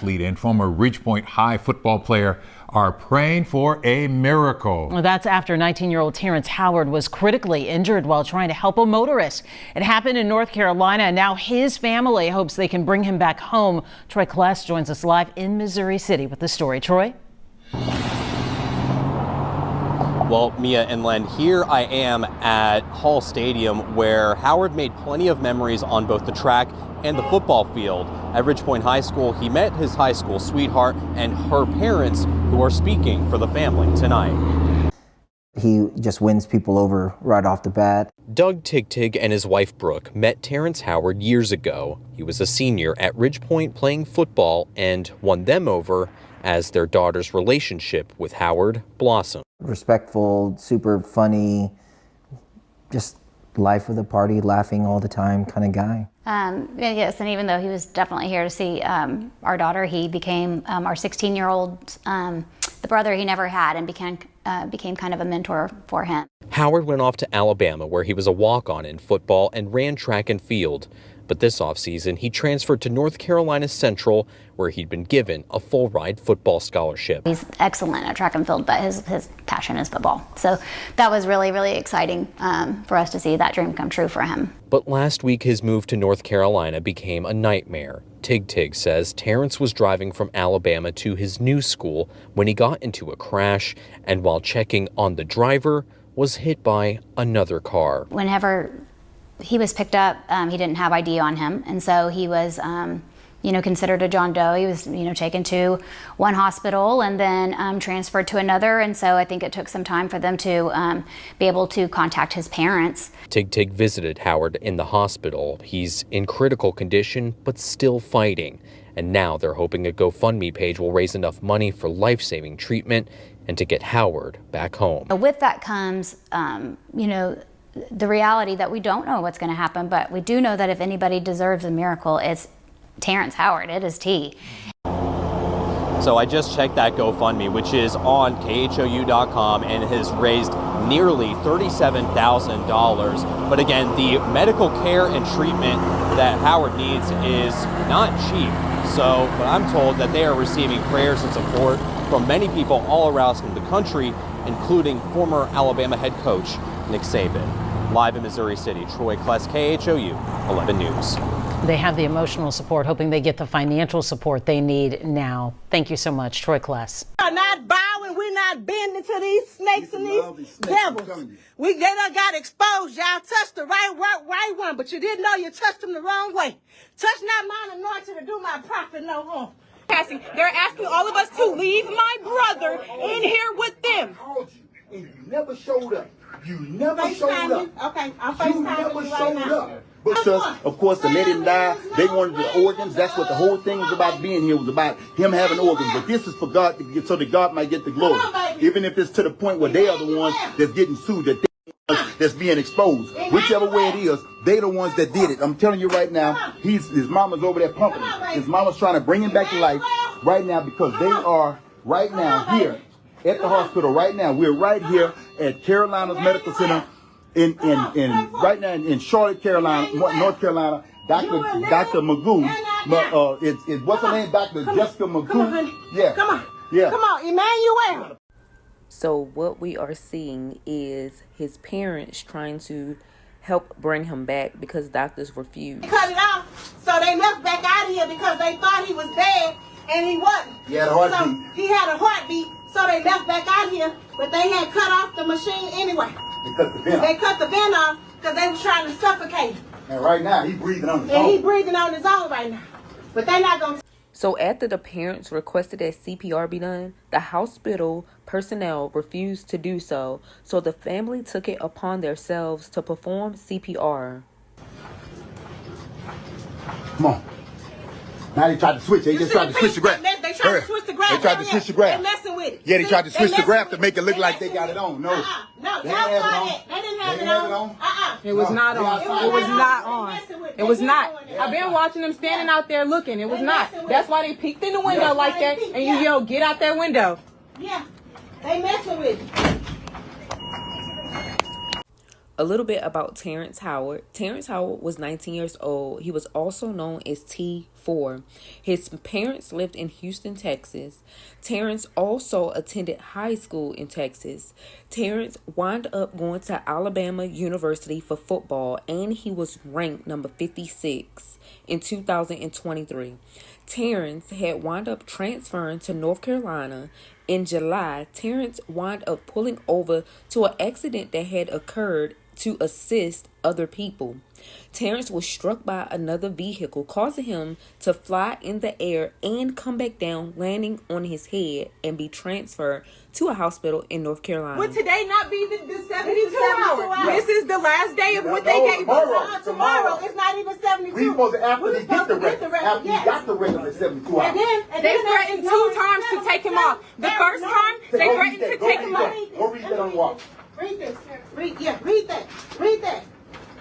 Athlete and former Ridgepoint High football player are praying for a miracle. Well, that's after 19-year-old Terrance Howard was critically injured while trying to help a motorist. It happened in North Carolina, and now his family hopes they can bring him back home. Troy Kless joins us live in Missouri City with the story. Troy? Well, Mia and Len, here I am at Hall Stadium, where Howard made plenty of memories on both the track and the football field. At Ridgepoint High School, he met his high school sweetheart and her parents, who are speaking for the family tonight. He just wins people over right off the bat. Doug Tig and his wife Brooke met Terrance Howard years ago. He was a senior at Ridgepoint playing football and won them over as their daughter's relationship with Howard blossomed. Respectful, super funny, just life of the party, laughing all the time kind of guy. Yes, and even though he was definitely here to see our daughter, he became our 16-year-old, the brother he never had, and became kind of a mentor for him. Howard went off to Alabama, where he was a walk-on in football and ran track and field. But this offseason, he transferred to North Carolina Central, where he'd been given a full-ride football scholarship. He's excellent at track and field, but his passion is football. So that was really, really exciting for us to see that dream come true for him. But last week, his move to North Carolina became a nightmare. Tig says Terrance was driving from Alabama to his new school when he got into a crash, and while checking on the driver, was hit by another car. Whenever he was picked up, he didn't have ID on him, and so he was considered a John Doe. He was taken to one hospital and then transferred to another, and so I think it took some time for them to be able to contact his parents. Tig visited Howard in the hospital. He's in critical condition but still fighting, and now they're hoping a GoFundMe page will raise enough money for life-saving treatment and to get Howard back home. With that comes the reality that we don't know what's going to happen, but we do know that if anybody deserves a miracle, it's Terrance Howard. It is T. So I just checked that GoFundMe, which is on khou.com, and has raised nearly $37,000. But again, the medical care and treatment that Howard needs is not cheap. So, but I'm told that they are receiving prayers and support from many people all around the country, including former Alabama head coach Nick Saban. Live in Missouri City, Troy Kless, KHOU 11 News. They have the emotional support, hoping they get the financial support they need now. Thank you so much, Troy Kless. We're not bowing, we're not bending to these snakes and these devils. They done got exposed. Y'all touched the right one, but you didn't know you touched them the wrong way. Touch not mine anointed to do my prophet no harm. They're asking all of us to leave my brother in here with them. I called you, and you never showed up. You never showed up. Okay, I'll You FaceTime never you showed right now. up. But of course, to let him die, they wanted the organs. That's what the whole thing was about being here, was about him having organs. But this is for God, so that God might get the glory. Even if it's to the point where they are the ones that's getting sued, that's being exposed. Whichever way it is, they the ones that did it. I'm telling you right now, his mama's over there pumping him. His mama's trying to bring him back to life right now, because they are right now here at the hospital right now. We're right here at Carolina's Medical Center in right now in Charlotte, Carolina, North Carolina. Dr. Magoo, it's what's her name? Dr. Jessica Magoo. Yeah. Come on, Emmanuel. So what we are seeing is his parents trying to help bring him back because doctors refused. Cut it off, so they left back out of here because they thought he was dead, and he wasn't. He had a heartbeat. So he had a heartbeat, so they left back out here, but they had cut off the machine anyway. They cut the vent off. They cut the vent off because they was trying to suffocate him. And right now, he's breathing on his own. And he's breathing on his own right now. But they're not going to. So after the parents requested that CPR be done, the hospital personnel refused to do so. So the family took it upon themselves to perform CPR. Come on. Now they tried to switch. They just tried to switch the graph. They tried to switch the graph. They tried to switch the graph. They're messing with it. Yeah, they tried to switch the graph to make it look like they got it on. No. No, They didn't have it on. They didn't have it on. It was not on. It was not on. It was not. I've been watching them standing out there looking. It was not. That's why they peeked in the window like that, and you yell, "Get out that window!" Yeah, they messing with it. A little bit about Terrance Howard. Terrance Howard was 19 years old. He was also known as T4. His parents lived in Houston, Texas. Terrance also attended high school in Texas. Terrance wound up going to Alabama University for football, and he was ranked number 56 in 2023. Terrance had wound up transferring to North Carolina. In July, Terrance wound up pulling over to an accident that had occurred to assist other people. Terrance was struck by another vehicle, causing him to fly in the air and come back down, landing on his head and be transferred to a hospital in North Carolina. Would today not be the 72 hours? This is the last day of what they gave us. Tomorrow, it's not even 72. We supposed to, after they get the record, after you got the record for 72 hours. And They threatened 2 times to take him off. The first time, they threatened to take him off. Go read that on the wall. Read this. Read that. Read that.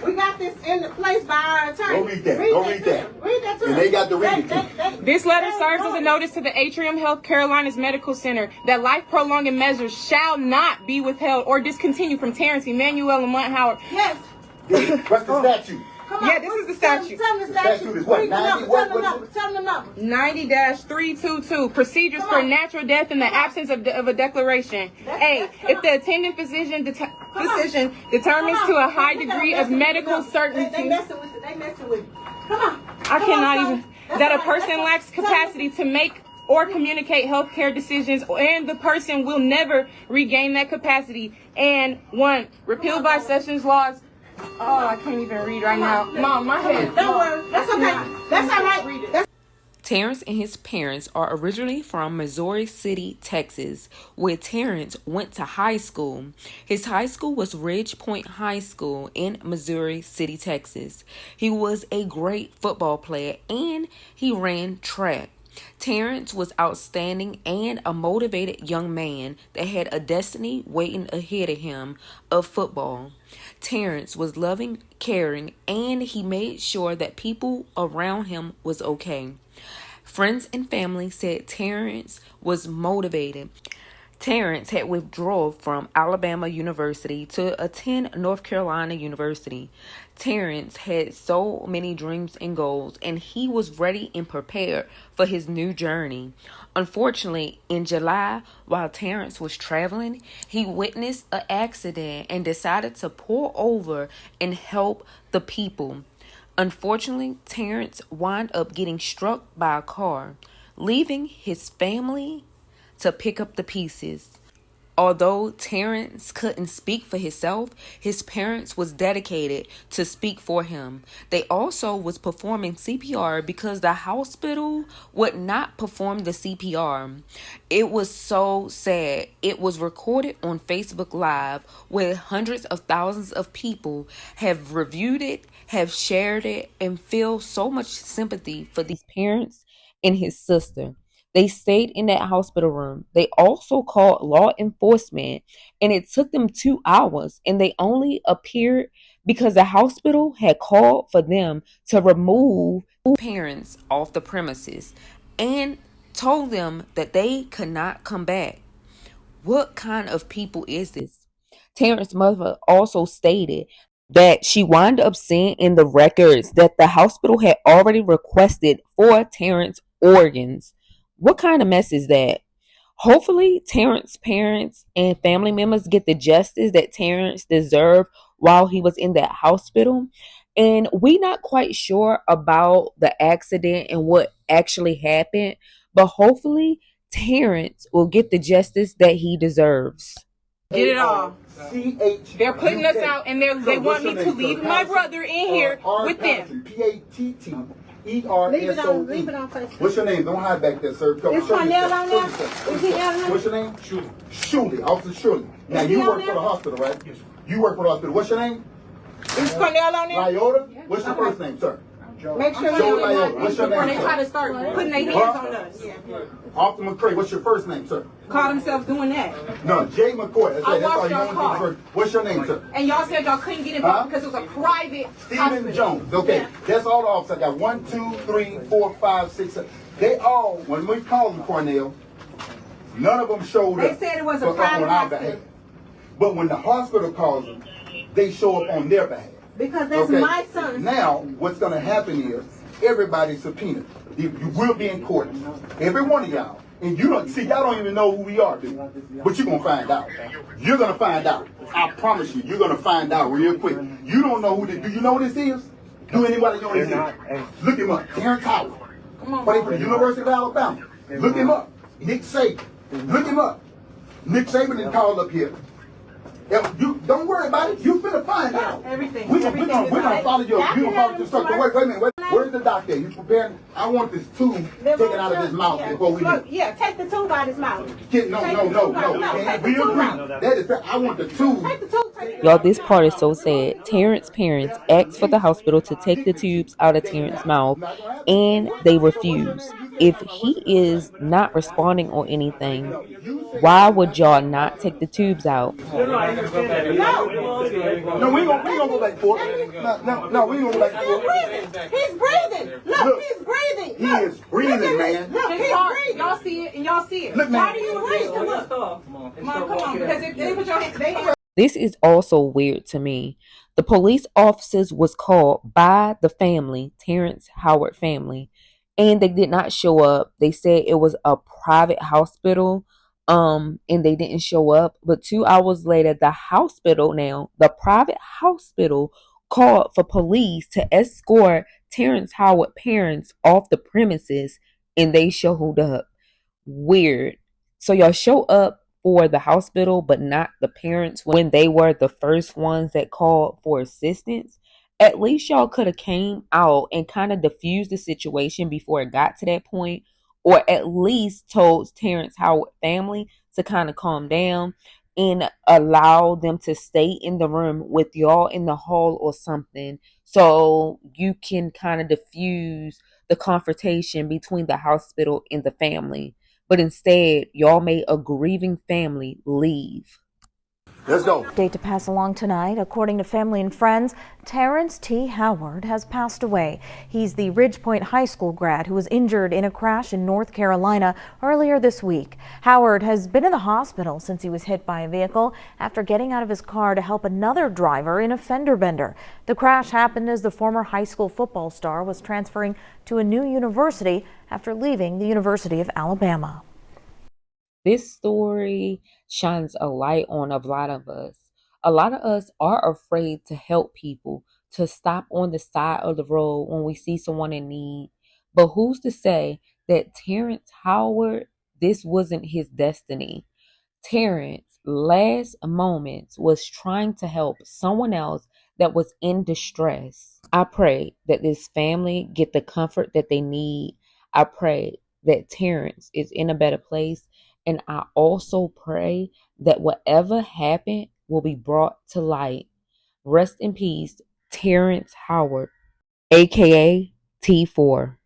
We got this in the place by our attorney. Go read that. Go read that. Read that to And them. they got to read it. This letter serves as a notice to the Atrium Health Carolinas Medical Center that life-prolonging measures shall not be withheld or discontinued from Terrance, Emmanuel, and Lamont Howard. Yes. What's the statute? Come on. Yeah, this is the statute. Tell them the The statute is what? Read the 90 number. what? Tell them the number. 90-322, procedures for natural death in the absence of a declaration. A, if the attending physician determines to a high degree of medical certainty. They messing with you. Come on. I cannot even. That a person lacks capacity to make or communicate healthcare decisions, and the person will never regain that capacity. And 1, repealed by Sessions laws. Oh, I can't even read right now. Mom, my head. Don't worry. That's okay. That's all right. Terrance and his parents are originally from Missouri City, Texas, where Terrance went to high school. His high school was Ridge Point High School in Missouri City, Texas. He was a great football player and he ran track. Terrance was outstanding and a motivated young man that had a destiny waiting ahead of him of football. Terrance was loving, caring, and he made sure that people around him was okay. Friends and family said Terrance was motivated. Terrance had withdrawn from Alabama University to attend North Carolina University. Terrance had so many dreams and goals, and he was ready and prepared for his new journey. Unfortunately, in July, while Terrance was traveling, he witnessed an accident and decided to pull over and help the people. Unfortunately, Terrance wound up getting struck by a car, leaving his family to pick up the pieces. Although Terrance couldn't speak for himself, his parents was dedicated to speak for him. They also was performing CPR because the hospital would not perform the CPR. It was so sad. It was recorded on Facebook Live where hundreds of thousands of people have reviewed it, have shared it, and feel so much sympathy for these parents and his sister. They stayed in that hospital room. They also called law enforcement, and it took them 2 hours, and they only appeared because the hospital had called for them to remove parents off the premises and told them that they could not come back. What kind of people is this? Terrance's mother also stated that she wound up seeing in the records that the hospital had already requested for Terrance organs. What kind of mess is that? Hopefully, Terrance's parents and family members get the justice that Terrance deserved while he was in that hospital. And we're not quite sure about the accident and what actually happened, but hopefully, Terrance will get the justice that he deserves. Get it all. They're putting us out, and they want me to leave my brother in here with them. PATTERSOE. Leave it on Facebook. What's your name? Don't hide back there, sir. Come, Is Cornell on there? Is he on there? What's your name? Shuley. Shuley. Officer Shuley. Now, Is he you on work there? for the hospital, right? Yes. You work for the hospital. What's your name? Is Cornell on there? Lyota? What's your first name, sir? Make sure Joe you Lyota. What's your Before name, they try sir? to start putting their hands on us. Officer McCray. What's your first name, sir? Call themselves doing that. No, Jay McCoy. That's I all watched you your want to car. do. What's your name, sir? And y'all said y'all couldn't get involved because it was a private Stephen hospital. Jones. Okay, Yeah. that's all the officers. I got 1, 2, 3, 4, 5, 6, 7. They all, when we called them Cornell, none of them showed They up. said it was a on private our hospital. behalf. But when the hospital calls them, they show up on their behalf. Because that's my son. Now, what's going to happen is everybody's subpoenaed. You will be in court. Every one of y'all. And you don't see, y'all don't even know who we are, dude. But you're going to find out. You're going to find out. I promise you, you're going to find out real quick. You don't know who this, do you know who this is? Do anybody know who this is? Look him up. Terrance Howard. Played for the University of Alabama. Look him up. Nick Saban. Look him up. Nick Saban is called up here. You don't worry about it. You finna find out. Everything. We're gonna follow your. You gonna follow your structure. Wait a minute. Where's the doctor? You prepared? I want this tube taken out of his mouth before we do. Yeah, take the tube out of his mouth. No. We agree. That is. I want the tube. Take the tube. Y'all, this part is so sad. Terrence's parents asked for the hospital to take the tubes out of Terrence's mouth, and they refuse. If he is not responding or anything, why would y'all not take the tubes out? No, we ain't gonna go back for it. No, we ain't gonna go back for it. He's breathing. Look, he's breathing. He is breathing, man. Look, he's breathing. Y'all see it and y'all see it. Look, man. Why do you breathe? Look. Come on. Because if they put your hand, This is also weird to me. The police officers was called by the family, Terrance Howard family, and they did not show up. They said it was a private hospital, and they didn't show up. But 2 hours later, the private hospital called for police to escort Terrance Howard parents off the premises, and they showed up. Weird. So y'all show up for the hospital, but not the parents when they were the first ones that called for assistance. At least y'all could have came out and kind of diffused the situation before it got to that point, or at least told Terrance Howard family to kind of calm down and allow them to stay in the room with y'all in the hall or something, so you can kind of diffuse the confrontation between the hospital and the family. But instead, y'all made a grieving family leave. Let's go. Update to pass along tonight. According to family and friends, Terrance T. Howard has passed away. He's the Ridgepoint High School grad who was injured in a crash in North Carolina earlier this week. Howard has been in the hospital since he was hit by a vehicle after getting out of his car to help another driver in a fender bender. The crash happened as the former high school football star was transferring to a new university after leaving the University of Alabama. This story shines a light on a lot of us. A lot of us are afraid to help people, to stop on the side of the road when we see someone in need. But who's to say that Terrance Howard, this wasn't his destiny? Terrance, last moments, was trying to help someone else that was in distress. I pray that this family get the comfort that they need. I pray that Terrance is in a better place. And I also pray that whatever happened will be brought to light. Rest in peace, Terrance Howard, aka T4.